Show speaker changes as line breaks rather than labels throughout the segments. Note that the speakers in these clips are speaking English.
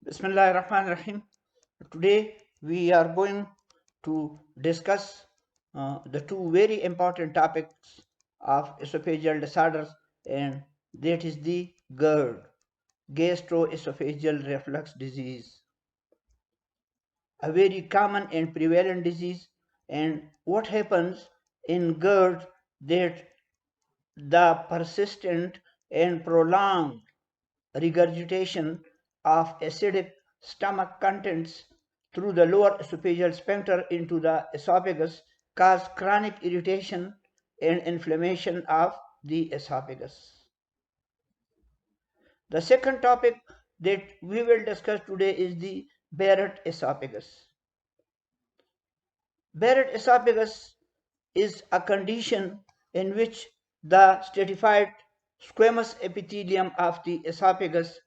Bismillahirrahmanirrahim. Today we are going to discuss the two very important topics of esophageal disorders, and that is the GERD, gastroesophageal reflux disease, a very common and prevalent disease. And what happens in GERD, that the persistent and prolonged regurgitation of acidic stomach contents through the lower esophageal sphincter into the esophagus cause chronic irritation and inflammation of the esophagus. The second topic that we will discuss today is the Barrett esophagus. Barrett esophagus is a condition in which the stratified squamous epithelium of the esophagus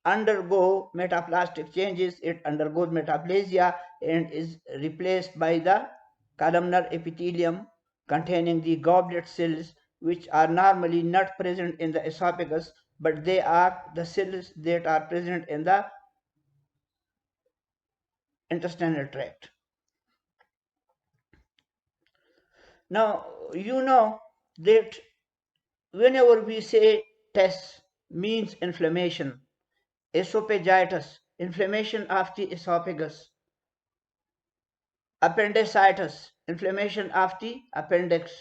undergo metaplastic changes. It undergoes metaplasia and is replaced by the columnar epithelium containing the goblet cells, which are normally not present in the esophagus, but they are the cells that are present in the intestinal tract. Now, you know that whenever we say TESS means inflammation, esophagitis, inflammation of the esophagus, appendicitis, inflammation of the appendix,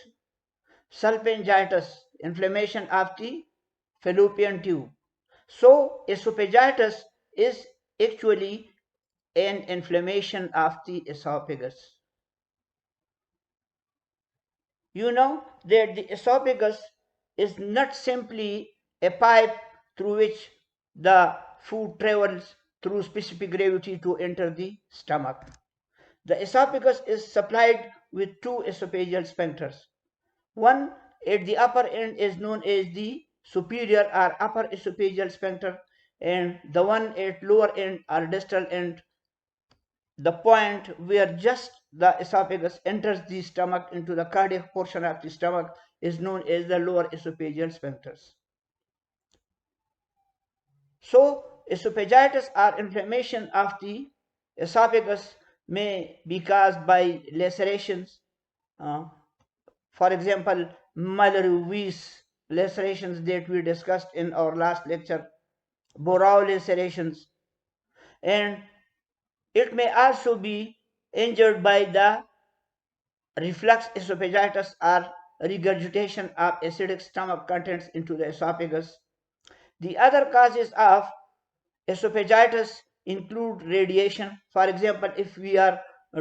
salpingitis, inflammation of the fallopian tube. So esophagitis is actually an inflammation of the esophagus. You know that the esophagus is not simply a pipe through which the food travels through specific gravity to enter the stomach. The esophagus is supplied with two esophageal sphincters. One at the upper end is known as the superior or upper esophageal sphincter, and the one at lower end or distal end, the point where just the esophagus enters the stomach into the cardiac portion of the stomach, is known as the lower esophageal sphincters. So esophagitis or inflammation of the esophagus may be caused by lacerations. For example, Mallory-Weiss lacerations that we discussed in our last lecture, Borau lacerations, and it may also be injured by the reflux esophagitis or regurgitation of acidic stomach contents into the esophagus. The other causes of esophagitis include radiation. For example, if we are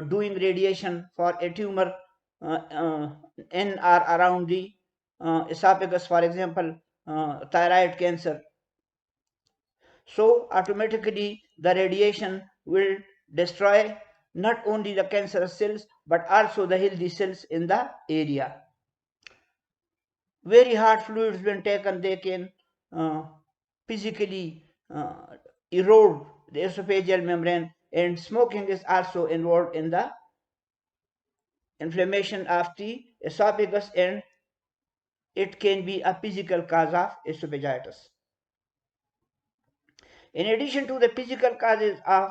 doing radiation for a tumor in or around the esophagus, for example, thyroid cancer, so automatically the radiation will destroy not only the cancerous cells but also the healthy cells in the area. Very hard fluids when taken, they can physically erode the esophageal membrane, and smoking is also involved in the inflammation of the esophagus, and it can be a physical cause of esophagitis. In addition to the physical causes of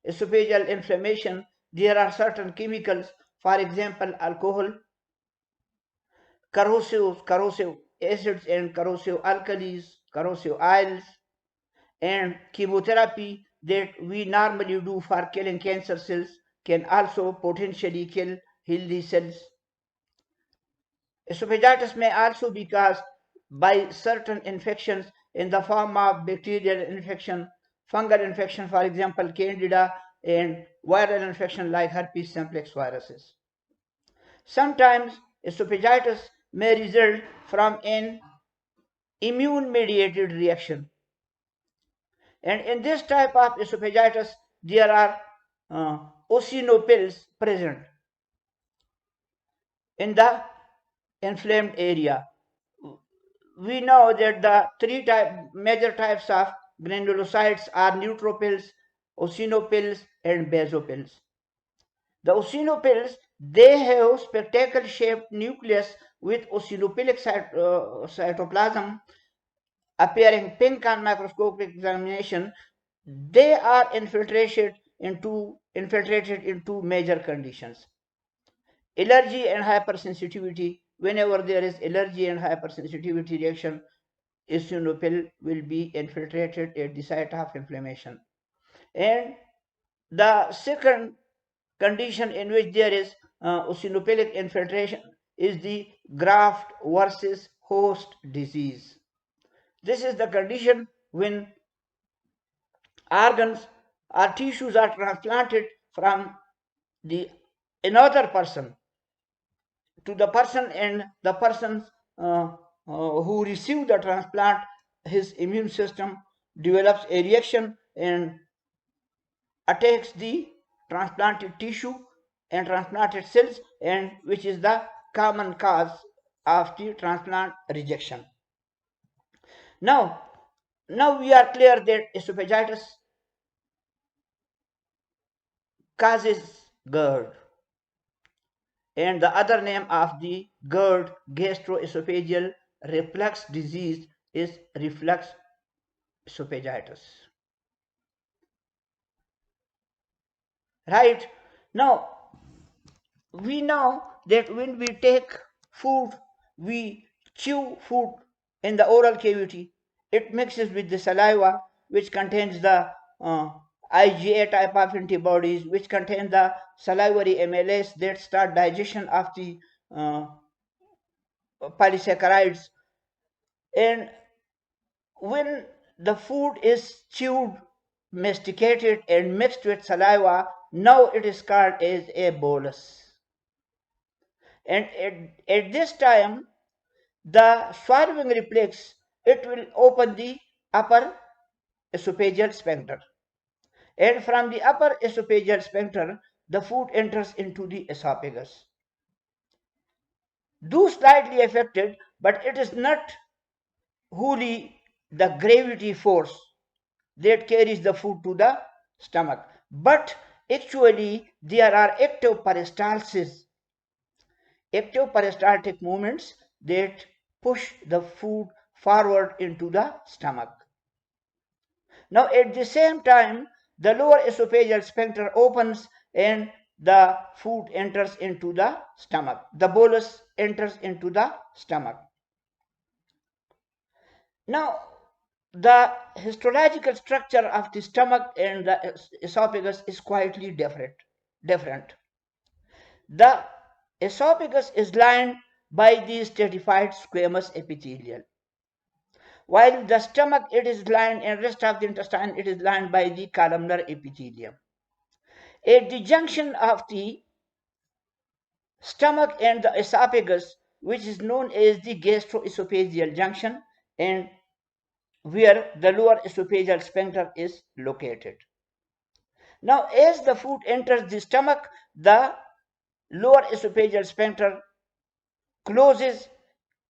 esophageal inflammation, there are certain chemicals, for example, alcohol, corrosive acids and corrosive alkalis, corrosive oils, and chemotherapy that we normally do for killing cancer cells can also potentially kill healthy cells. Esophagitis may also be caused by certain infections in the form of bacterial infection, fungal infection, for example, candida, and viral infection like herpes simplex viruses. Sometimes esophagitis may result from an immune-mediated reaction. And in this type of esophagitis, there are eosinophils present in the inflamed area. We know that the major types of granulocytes are neutrophils, eosinophils, and basophils. The eosinophils, they have spectacle-shaped nucleus with eosinophilic cytoplasm appearing pink on microscopic examination, they are infiltrated into major conditions. Allergy and hypersensitivity. Whenever there is allergy and hypersensitivity reaction, eosinophil will be infiltrated at the site of inflammation. And the second condition in which there is eosinophilic infiltration is the graft versus host disease. This is the condition when organs or tissues are transplanted from the another person to the person, and the person who received the transplant, his immune system develops a reaction and attacks the transplanted tissue and transplanted cells, and which is the common cause of the transplant rejection. Now we are clear that esophagitis causes GERD, and the other name of the GERD, gastroesophageal reflux disease, is reflux esophagitis. Right? Now, we know that when we take food, we chew food in the oral cavity. It mixes with the saliva, which contains the IgA type of antibodies, which contain the salivary amylase that start digestion of the uh, polysaccharides. And when the food is chewed, masticated, and mixed with saliva, now it is called as a bolus. And at this time, the swallowing reflex, it will open the upper esophageal sphincter. And from the upper esophageal sphincter, the food enters into the esophagus. Though slightly affected, but it is not wholly the gravity force that carries the food to the stomach. But actually, there are active peristaltic movements that push the food forward into the stomach. Now, at the same time, the lower esophageal sphincter opens and the food enters into the stomach. The bolus enters into the stomach. Now, the histological structure of the stomach and the esophagus is quietly different. The esophagus is lined by the stratified squamous epithelium, while the stomach, it is lined, and rest of the intestine, it is lined by the columnar epithelium. At the junction of the stomach and the esophagus, which is known as the gastroesophageal junction, and where the lower esophageal sphincter is located. Now, as the food enters the stomach, the lower esophageal sphincter closes,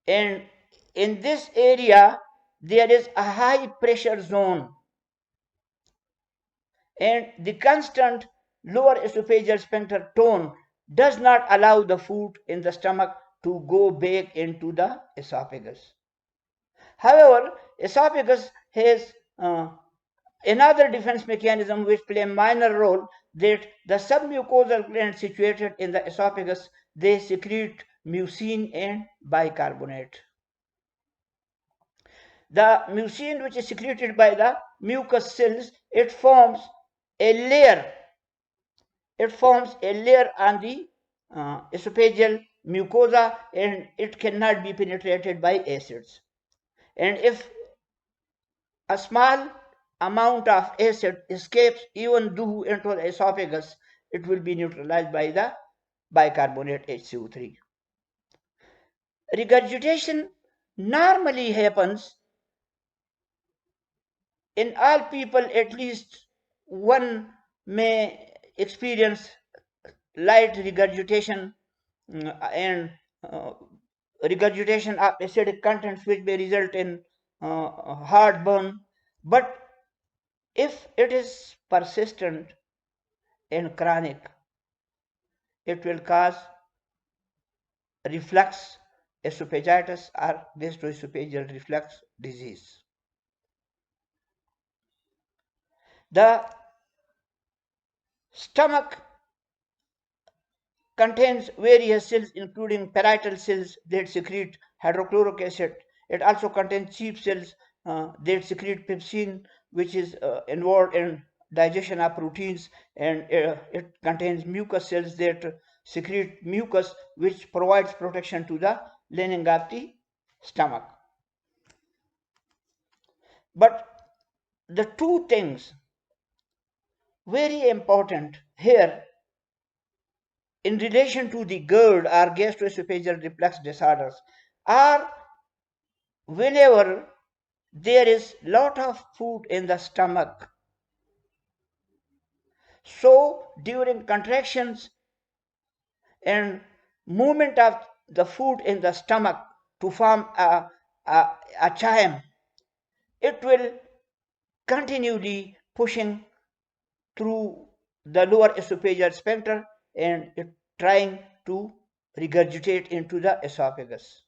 and in this area there is a high pressure zone, and the constant lower esophageal sphincter tone does not allow the food in the stomach to go back into the esophagus. However, esophagus has another defense mechanism which play a minor role, that the submucosal glands situated in the esophagus, they secrete mucin and bicarbonate. The mucin, which is secreted by the mucous cells, it forms a layer. It forms a layer on the esophageal mucosa, and it cannot be penetrated by acids. And if a small amount of acid escapes even though into the esophagus, it will be neutralized by the bicarbonate HCO3. Regurgitation normally happens in all people. At least one may experience light regurgitation and regurgitation of acidic contents, which may result in heartburn. But if it is persistent and chronic, it will cause reflux esophagitis or gastroesophageal reflux disease. The stomach contains various cells including parietal cells that secrete hydrochloric acid. It also contains chief cells that secrete pepsin, which is involved in digestion of proteins, and it contains mucus cells that secrete mucus, which provides protection to the lining of the stomach. But the two things very important here in relation to the GERD or gastroesophageal reflux disorders are whenever there is lot of food in the stomach. So during contractions and movement of the food in the stomach to form a chyme, it will continually pushing through the lower esophageal sphincter and it trying to regurgitate into the esophagus.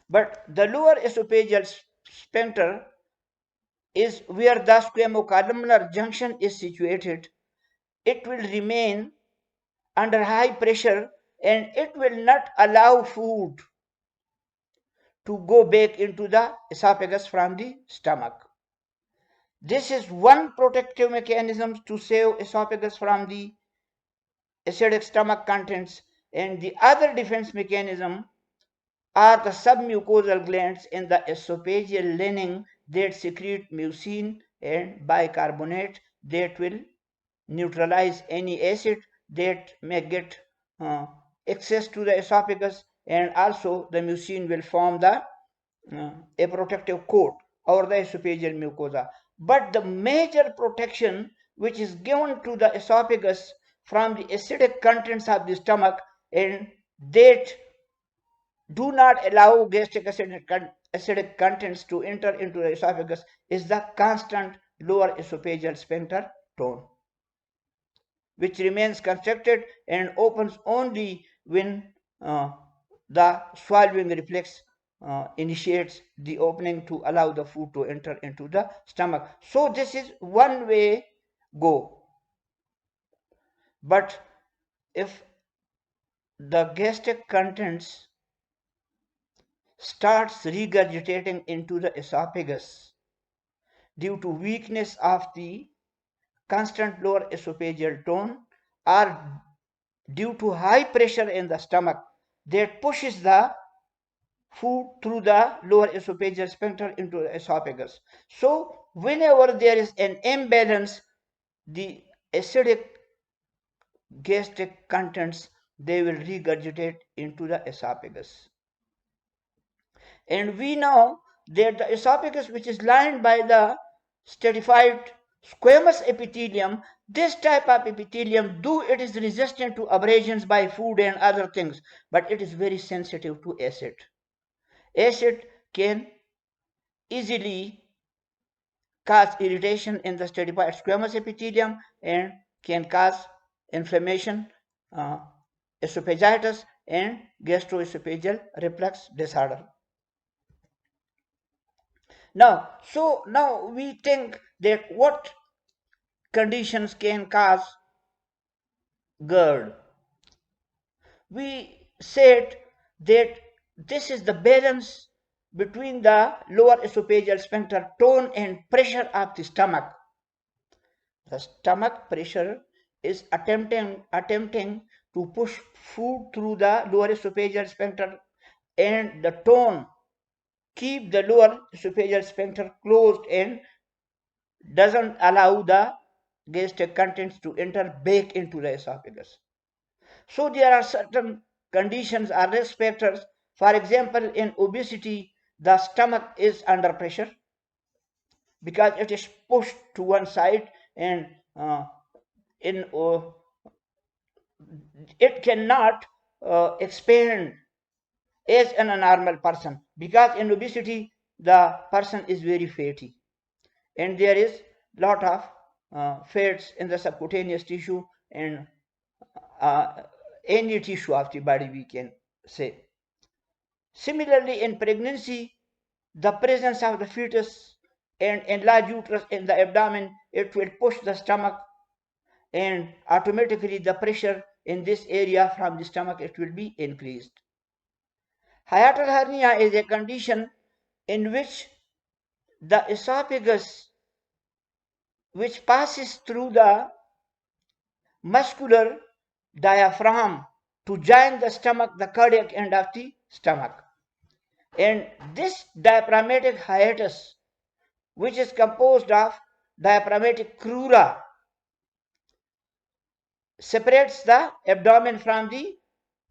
But the lower esophageal sphincter is where the squamocolumnar junction is situated. It will remain under high pressure and it will not allow food to go back into the esophagus from the stomach. This is one protective mechanism to save esophagus from the acidic stomach contents, and the other defense mechanism are the submucosal glands in the esophageal lining that secrete mucin and bicarbonate that will neutralize any acid that may get access to the esophagus, and also the mucin will form a protective coat over the esophageal mucosa. But the major protection which is given to the esophagus from the acidic contents of the stomach and that do not allow gastric acidic contents to enter into the esophagus is the constant lower esophageal sphincter tone, which remains constricted and opens only when the swallowing reflex initiates the opening to allow the food to enter into the stomach. So this is one way go. But if the gastric contents starts regurgitating into the esophagus due to weakness of the constant lower esophageal tone or due to high pressure in the stomach that pushes the food through the lower esophageal sphincter into the esophagus. So whenever there is an imbalance, the acidic gastric contents, they will regurgitate into the esophagus. And we know that the esophagus, which is lined by the stratified squamous epithelium, this type of epithelium, though it is resistant to abrasions by food and other things, but it is very sensitive to acid. Acid can easily cause irritation in the stratified squamous epithelium and can cause inflammation, esophagitis, and gastroesophageal reflux disorder. Now we think that what conditions can cause GERD. We said that this is the balance between the lower esophageal sphincter tone and pressure of the stomach. The stomach pressure is attempting to push food through the lower esophageal sphincter, and the tone keep the lower esophageal sphincter closed and doesn't allow the gastric contents to enter back into the esophagus. So there are certain conditions or risk factors. For example, in obesity, the stomach is under pressure because it is pushed to one side, and it cannot expand as in a normal person, because in obesity the person is very fatty and there is lot of fats in the subcutaneous tissue and any tissue of the body, we can say. Similarly, in pregnancy, the presence of the fetus and enlarged uterus in the abdomen, it will push the stomach, and automatically the pressure in this area from the stomach, it will be increased. Hiatal hernia is a condition in which the esophagus, which passes through the muscular diaphragm to join the stomach, the cardiac end of the stomach. And this diaphragmatic hiatus, which is composed of diaphragmatic crura, separates the abdomen from the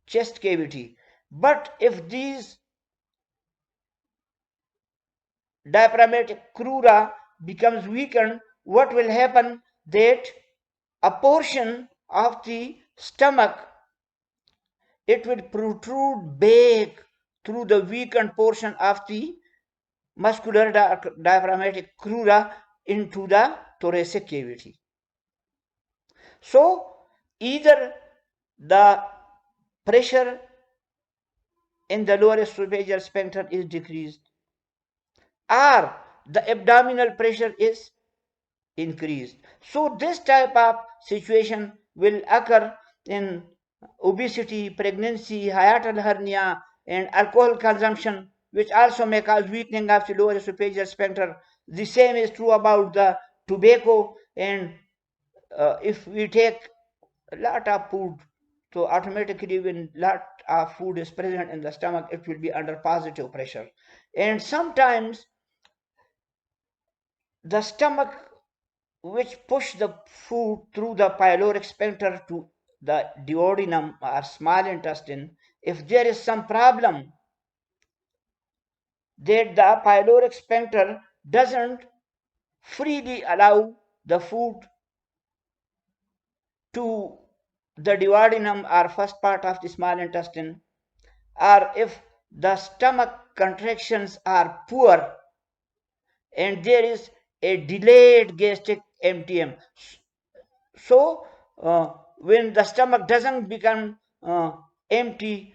chest cavity. But if these diaphragmatic crura becomes weakened, what will happen? That a portion of the stomach, it will protrude back through the weakened portion of the muscular diaphragmatic crura into the thoracic cavity. So either the pressure in the lower esophageal sphincter is decreased, or the abdominal pressure is increased. So this type of situation will occur in obesity, pregnancy, hiatal hernia, and alcohol consumption, which also may cause weakening of the lower esophageal sphincter. The same is true about the tobacco, and if we take a lot of food, so automatically when lot of food is present in the stomach, it will be under positive pressure. And sometimes the stomach, which push the food through the pyloric sphincter to the duodenum or small intestine, if there is some problem that the pyloric sphincter doesn't freely allow the food to the duodenum or first part of the small intestine, or if the stomach contractions are poor and there is a delayed gastric emptying, so when the stomach doesn't become empty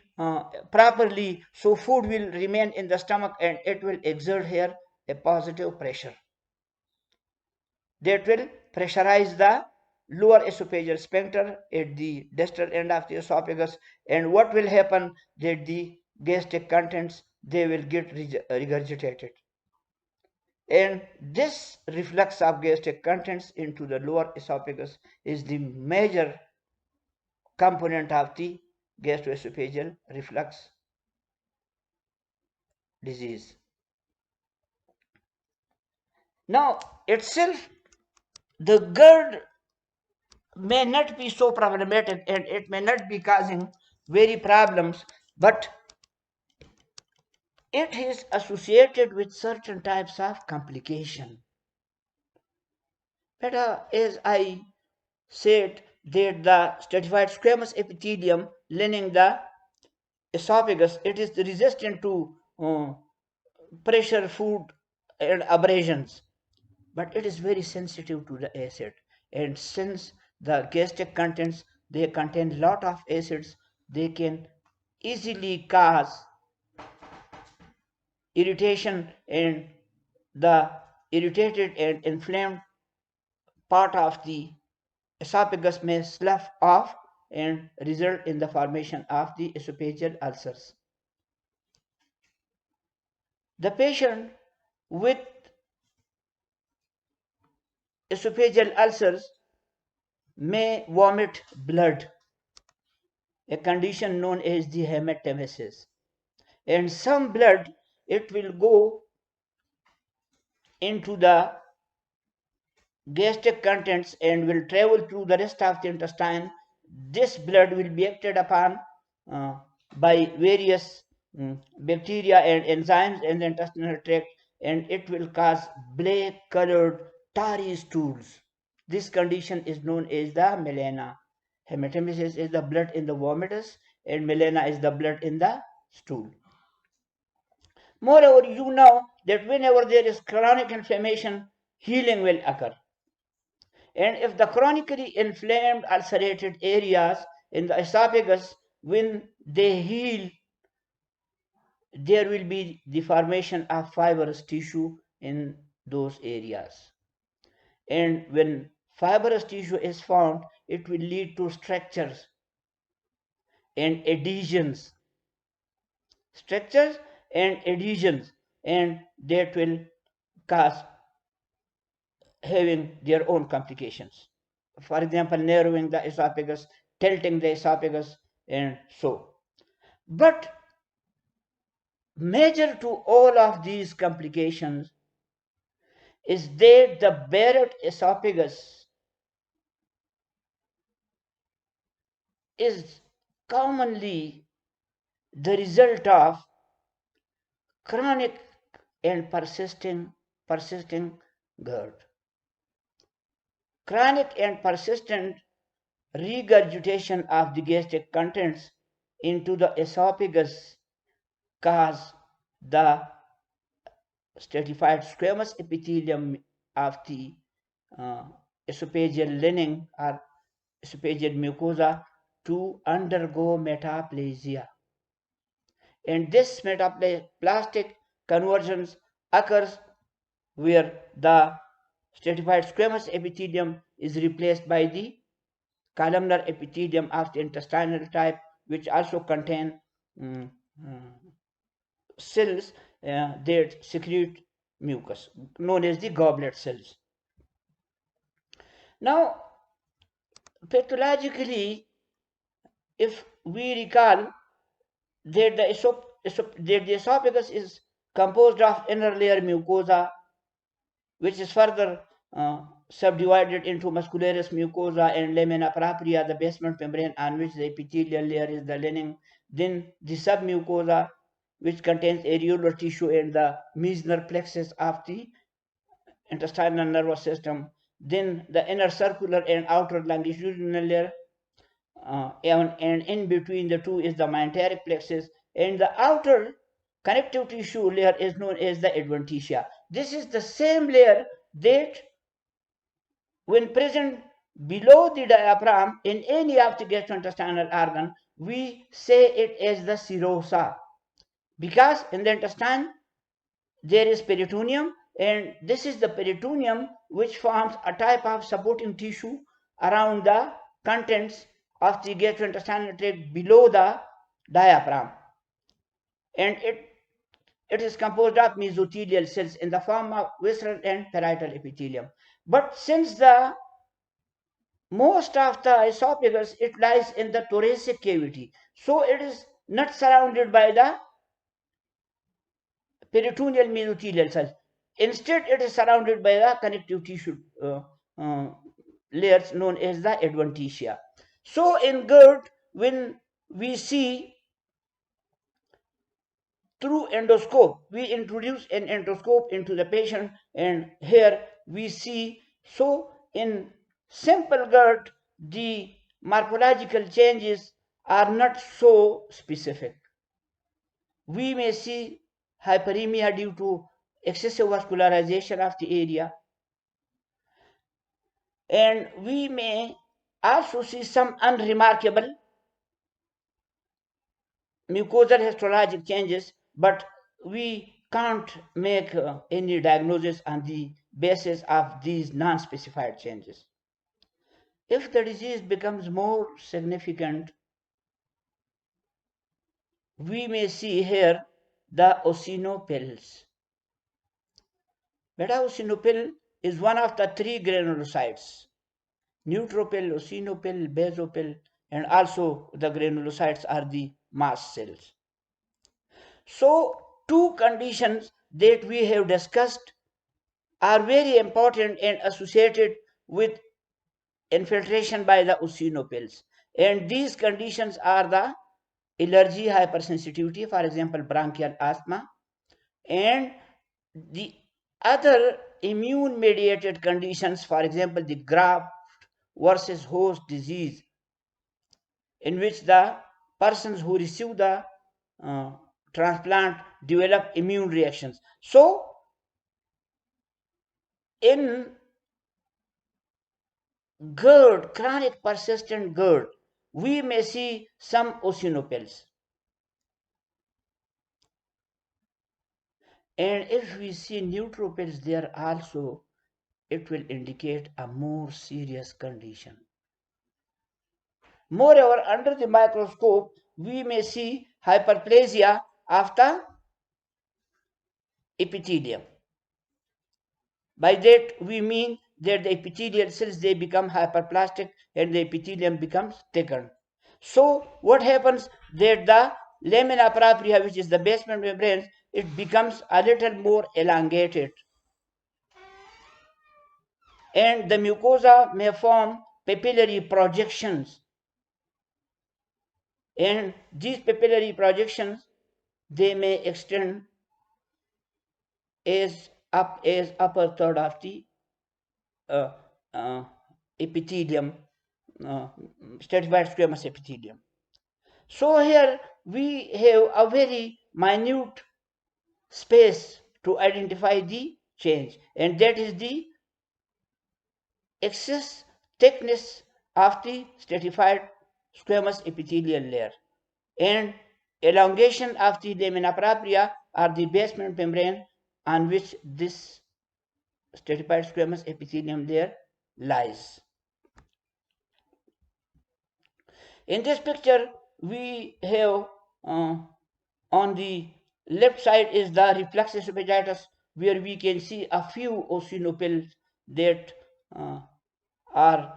properly, so food will remain in the stomach and it will exert here a positive pressure that will pressurize the lower esophageal sphincter at the distal end of the esophagus. And what will happen, that the gastric contents, they will get regurgitated, and this reflux of gastric contents into the lower esophagus is the major component of the gastroesophageal reflux disease. Now itself, the GERD may not be so problematic and it may not be causing very problems, but it is associated with certain types of complication. But as I said, that the stratified squamous epithelium lining the esophagus, it is resistant to pressure, food, and abrasions, but it is very sensitive to the acid. And since the gastric contents, they contain lot of acids, they can easily cause irritation, and the irritated and inflamed part of the esophagus may slough off and result in the formation of the esophageal ulcers. The patient with esophageal ulcers may vomit blood, a condition known as the hematemesis. And some blood, it will go into the gastric contents and will travel through the rest of the intestine. This blood will be acted upon by various bacteria and enzymes in the intestinal tract, and it will cause black colored tarry stools. This condition is known as the melena. Hematemesis is the blood in the vomitus, and melena is the blood in the stool. Moreover, you know that whenever there is chronic inflammation, healing will occur. And if the chronically inflamed ulcerated areas in the esophagus, when they heal, there will be the formation of fibrous tissue in those areas. And when fibrous tissue is found, it will lead to structures and adhesions. Structures and adhesions, and that will cause having their own complications. For example, narrowing the esophagus, tilting the esophagus, and so. But major to all of these complications is that the Barrett esophagus is commonly the result of chronic and persisting GERD. Chronic and persistent regurgitation of the gastric contents into the esophagus cause the stratified squamous epithelium of the uh, esophageal lining or esophageal mucosa to undergo metaplasia. And this metaplastic conversions occurs where the stratified squamous epithelium is replaced by the columnar epithelium of the intestinal type, which also contain um, cells that secrete mucus, known as the goblet cells. Now, pathologically, if we recall that the esophagus is composed of inner layer mucosa, which is further subdivided into muscularis mucosa and lamina propria, the basement membrane on which the epithelial layer is the lining. Then the submucosa, which contains areolar tissue and the Meissner plexus of the intestinal nervous system. Then the inner circular and outer longitudinal layer, and in between the two is the mesenteric plexus, and the outer connective tissue layer is known as the adventitia. This is the same layer that, when present below the diaphragm in any of the gastrointestinal organ, we say it as the serosa, because in the intestine there is peritoneum, and this is the peritoneum which forms a type of supporting tissue around the contents of the gastrointestinal tract below the diaphragm, and it is composed of mesothelial cells in the form of visceral and parietal epithelium. But since the most of the esophagus, it lies in the thoracic cavity, so it is not surrounded by the peritoneal mesothelial cells. Instead, it is surrounded by the connective tissue uh, layers known as the adventitia. So in GERD, when we see through endoscope, we introduce an endoscope into the patient, and here we see. So in simple GERD, the morphological changes are not so specific. We may see hyperemia due to excessive vascularization of the area, and we may also see some unremarkable mucosal histologic changes, but we can't make any diagnosis on the basis of these non-specified changes. If the disease becomes more significant, we may see here the eosinophils. Beta-eosinophil is one of the three granulocytes: neutrophil, eosinophil, basophil, and also the granulocytes are the mast cells. So two conditions that we have discussed are very important and associated with infiltration by the eosinophils. And these conditions are the allergy, hypersensitivity, for example, bronchial asthma, and the other immune mediated conditions, for example, the graft versus host disease, in which the persons who receive the uh, transplant develop immune reactions. So in GERD, chronic persistent GERD, we may see some eosinophils. And if we see neutrophils there also, it will indicate a more serious condition. Moreover, under the microscope, we may see hyperplasia of the epithelium. By that we mean that the epithelial cells, they become hyperplastic and the epithelium becomes thickened. So what happens that the lamina propria, which is the basement membrane, it becomes a little more elongated, and the mucosa may form papillary projections, and these papillary projections, they may extend as upper third of the uh, uh, epithelium, uh, stratified squamous epithelium. So here we have a very minute space to identify the change, and that is the excess thickness of the stratified squamous epithelial layer and elongation of the lamina propria or the basement membrane on which this stratified squamous epithelium layer lies. In this picture, we have on the left side is the reflex esophagitis, where we can see a few eosinophils that are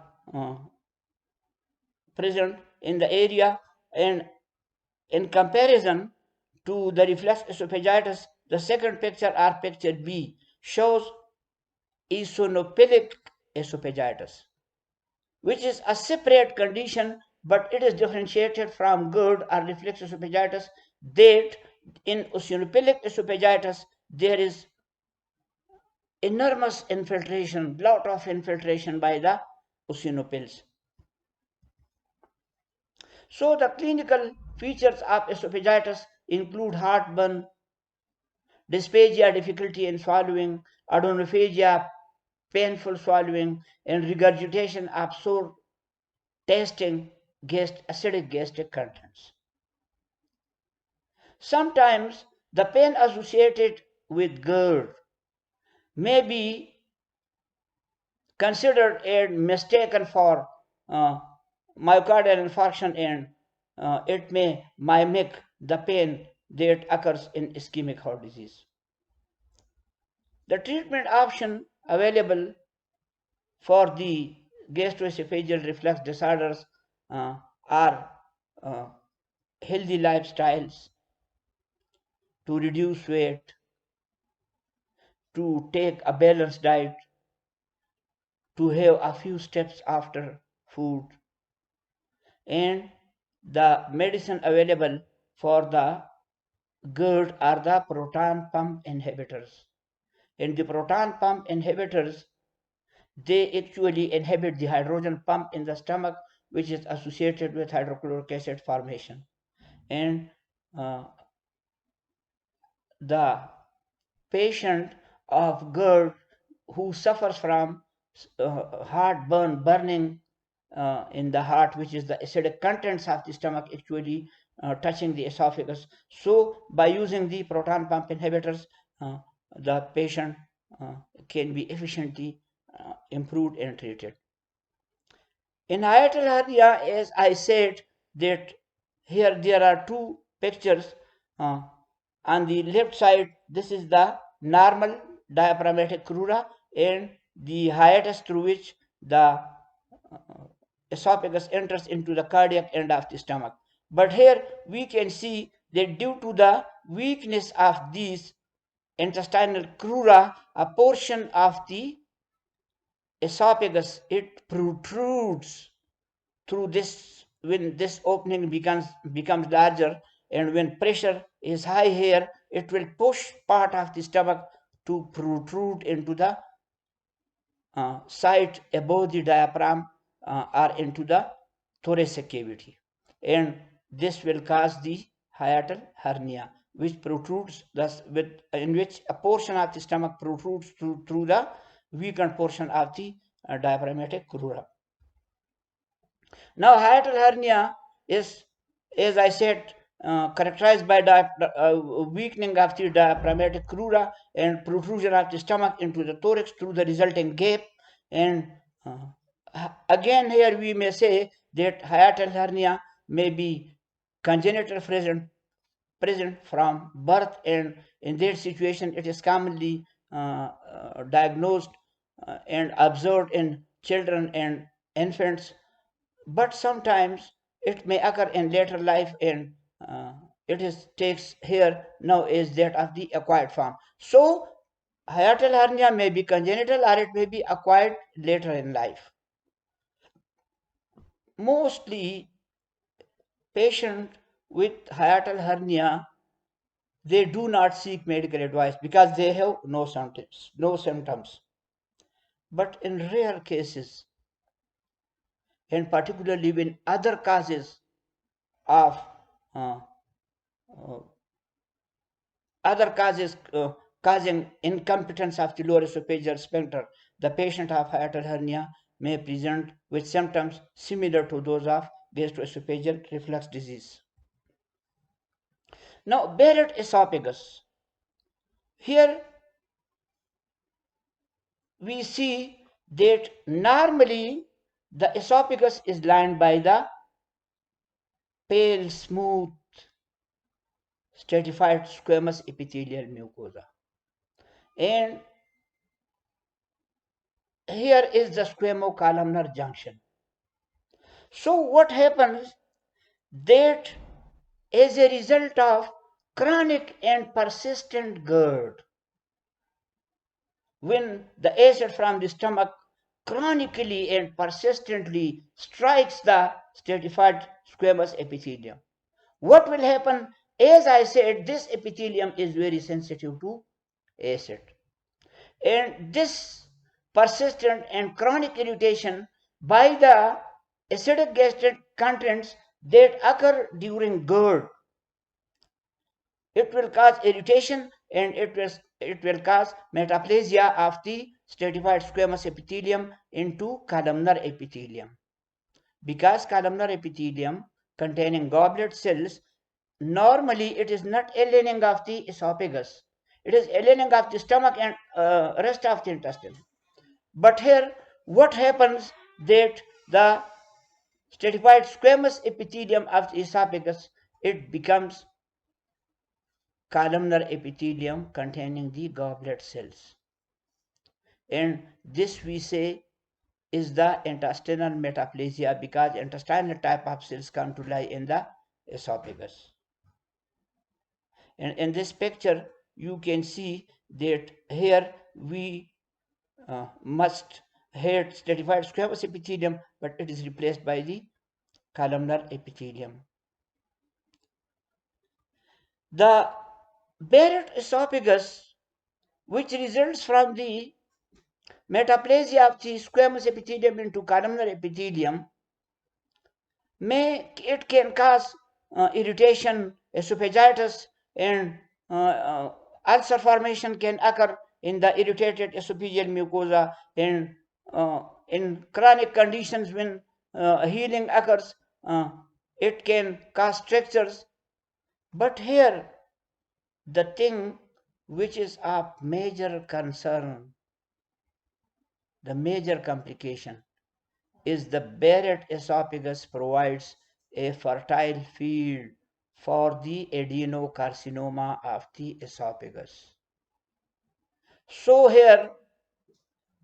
present in the area, and in comparison to the reflex esophagitis, the second picture, or picture B, shows eosinophilic esophagitis, which is a separate condition, but it is differentiated from GERD or reflex esophagitis, that in eosinophilic esophagitis there is enormous infiltration, lot of infiltration by the eosinophils. So the clinical features of esophagitis include heartburn, dysphagia, difficulty in swallowing, odonophagia, painful swallowing, and regurgitation of sore tasting acidic gastric contents. Sometimes the pain associated with GERD may be considered and mistaken for myocardial infarction, and it may mimic the pain that occurs in ischemic heart disease. The treatment option available for the gastroesophageal reflux disorders are healthy lifestyles, to reduce weight, to take a balanced diet, to have a few steps after food, and the medicine available for the GERD are the proton pump inhibitors. And the proton pump inhibitors, they actually inhibit the hydrogen pump in the stomach, which is associated with hydrochloric acid formation. And the patient of GERD who suffers from heartburn, burning in the heart, which is the acidic contents of the stomach actually touching the esophagus. So by using the proton pump inhibitors, the patient can be efficiently improved and treated. In hiatal hernia, as I said, that here there are two pictures. On the left side, this is the normal diaphragmatic crura and the hiatus through which the esophagus enters into the cardiac end of the stomach. But here we can see that due to the weakness of these intestinal crura, a portion of the esophagus, it protrudes through this. When this opening becomes larger, and when pressure is high here, it will push part of the stomach to protrude into the site above the diaphragm or into the thoracic cavity, and this will cause the hiatal hernia, which protrudes thus in which a portion of the stomach protrudes through the weakened portion of the diaphragmatic crura. Now hiatal hernia is, as I said, characterized by weakening of the diaphragmatic crura and protrusion of the stomach into the thorax through the resulting gap. And again, here we may say that hiatal hernia may be congenital present from birth, and in that situation it is commonly diagnosed and observed in children and infants, but sometimes it may occur in later life, and it is takes here now is that of the acquired form. So hiatal hernia may be congenital or it may be acquired later in life. Mostly patients with hiatal hernia, they do not seek medical advice because they have no symptoms. But in rare cases, and particularly when other causes of uh, uh, other causes causing incompetence of the lower esophageal sphincter, the patient of hiatal hernia may present with symptoms similar to those of gastroesophageal reflux disease. Now, Barrett esophagus. Here we see that normally the esophagus is lined by the pale, smooth, stratified squamous epithelial mucosa. And here is the squamocolumnar junction. So what happens that as a result of chronic and persistent GERD, when the acid from the stomach chronically and persistently strikes the stratified squamous epithelium, what will happen? As I said, this epithelium is very sensitive to acid. And this persistent and chronic irritation by the acidic gastric contents that occur during GERD, it will cause irritation and it will cause metaplasia of the stratified squamous epithelium into columnar epithelium. Because columnar epithelium containing goblet cells, normally it is not a lining of the esophagus, it is a lining of the stomach and rest of the intestine. But here what happens that the stratified squamous epithelium of the esophagus, it becomes columnar epithelium containing the goblet cells, and this we say is the intestinal metaplasia because intestinal type of cells come to lie in the esophagus. And in this picture you can see that here we must had stratified squamous epithelium, but it is replaced by the columnar epithelium. The Barrett esophagus, which results from the metaplasia of the squamous epithelium into columnar epithelium, it can cause irritation, esophagitis, and ulcer formation can occur in the irritated esophageal mucosa, and in chronic conditions when healing occurs, it can cause strictures. But here the thing which is of major concern, the major complication, is the Barrett esophagus provides a fertile field for the adenocarcinoma of the esophagus. So here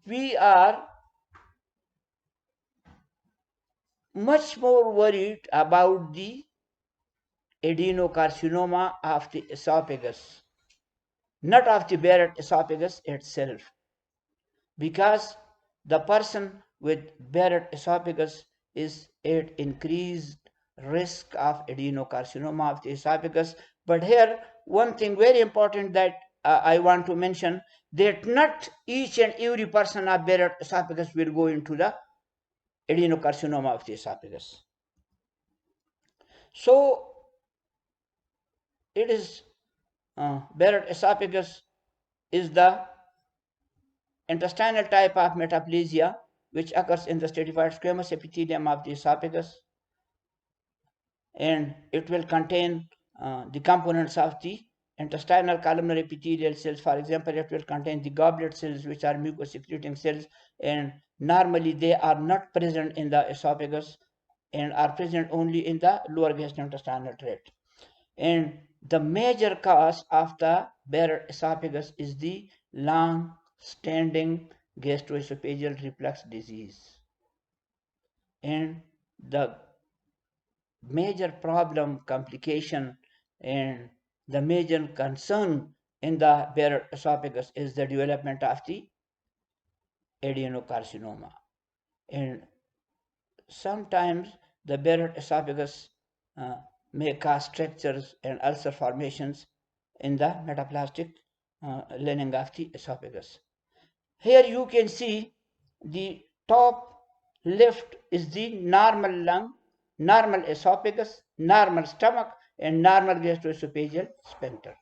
we are much more worried about the adenocarcinoma of the esophagus, not of the Barrett esophagus itself, because the person with Barrett esophagus is at increased risk of adenocarcinoma of the esophagus. But here one thing very important that I want to mention, that not each and every person of Barrett esophagus will go into the adenocarcinoma of the esophagus. So it is Barrett esophagus is the intestinal type of metaplasia which occurs in the stratified squamous epithelium of the esophagus, and it will contain the components of the intestinal columnar epithelial cells. For example, it will contain the goblet cells, which are mucosecreting cells, and normally they are not present in the esophagus and are present only in the lower gastrointestinal tract. And the major cause of the Barrett esophagus is the long-standing gastroesophageal reflux disease. And the major problem, complication, and the major concern in the Barrett esophagus is the development of the adenocarcinoma. And sometimes the Barrett esophagus may cause strictures and ulcer formations in the metaplastic lining of the esophagus. Here you can see the top left is the normal lung, normal esophagus, normal stomach, and normal gastroesophageal sphincter.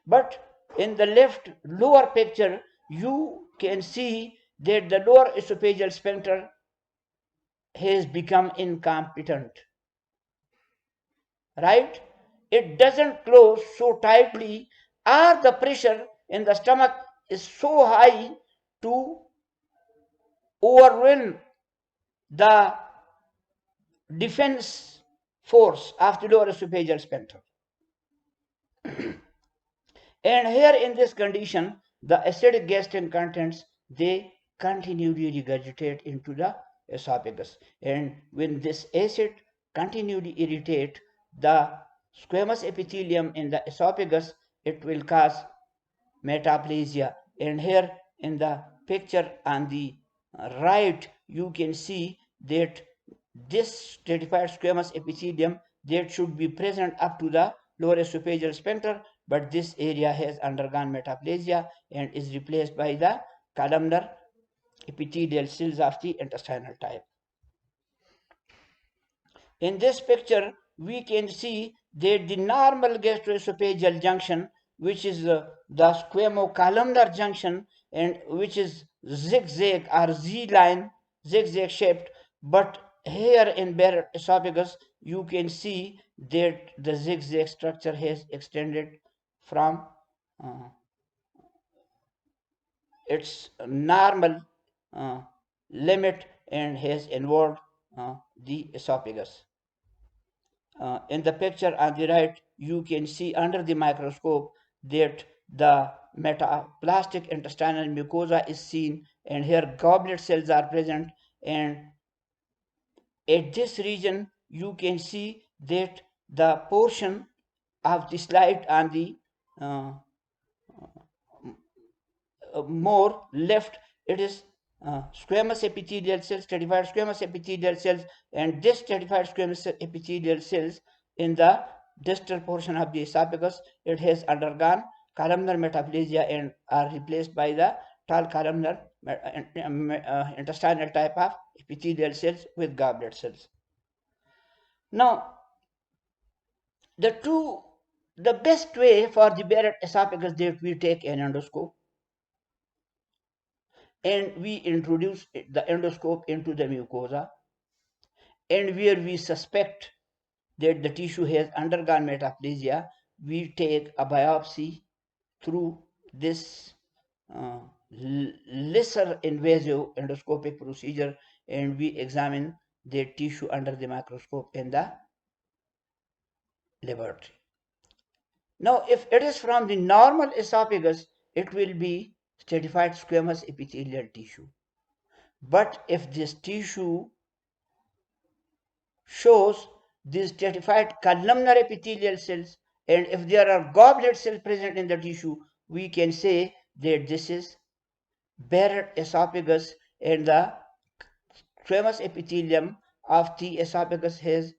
But in the left lower picture, you can see that the lower esophageal sphincter has become incompetent. Right? It doesn't close so tightly, or the pressure in the stomach is so high to overwhelm the defense force of the lower esophageal sphincter. And here in this condition, the acidic gastric contents, they continually regurgitate into the esophagus. And when this acid continually irritate the squamous epithelium in the esophagus, it will cause metaplasia. And here in the picture on the right, you can see that this stratified squamous epithelium that should be present up to the lower esophageal sphincter, but this area has undergone metaplasia and is replaced by the columnar epithelial cells of the intestinal type. In this picture, we can see that the normal gastroesophageal junction, which is the squamocolumnar junction, and which is zigzag or Z-line, zigzag shaped, but here in Barrett esophagus, you can see that the zigzag structure has extended from its normal limit and has involved the esophagus. In the picture on the right, you can see under the microscope that the metaplastic intestinal mucosa is seen, and here goblet cells are present, and at this region you can see that the portion of the slide on the more left, it is squamous epithelial cells, stratified squamous epithelial cells, and this stratified squamous epithelial cells in the distal portion of the esophagus, it has undergone columnar metaplasia and are replaced by the tall columnar intestinal type of epithelial cells with goblet cells. Now, the best way for the Barrett esophagus that we take an endoscope, and we introduce the endoscope into the mucosa, and where we suspect that the tissue has undergone metaplasia, we take a biopsy through this lesser invasive endoscopic procedure, and we examine the tissue under the microscope in the laboratory. Now, if it is from the normal esophagus, it will be stratified squamous epithelial tissue. But if this tissue shows these stratified columnar epithelial cells, and if there are goblet cells present in the tissue, we can say that this is Barrett esophagus, and the squamous epithelium of the esophagus has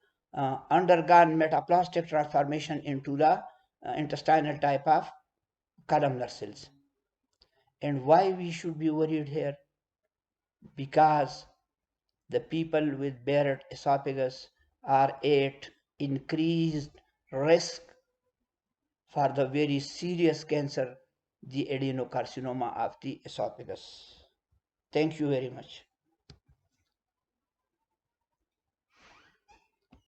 undergone metaplastic transformation into the intestinal type of columnar cells. And why we should be worried here? Because the people with Barrett esophagus are at increased risk for the very serious cancer, the adenocarcinoma of the esophagus. Thank you very much.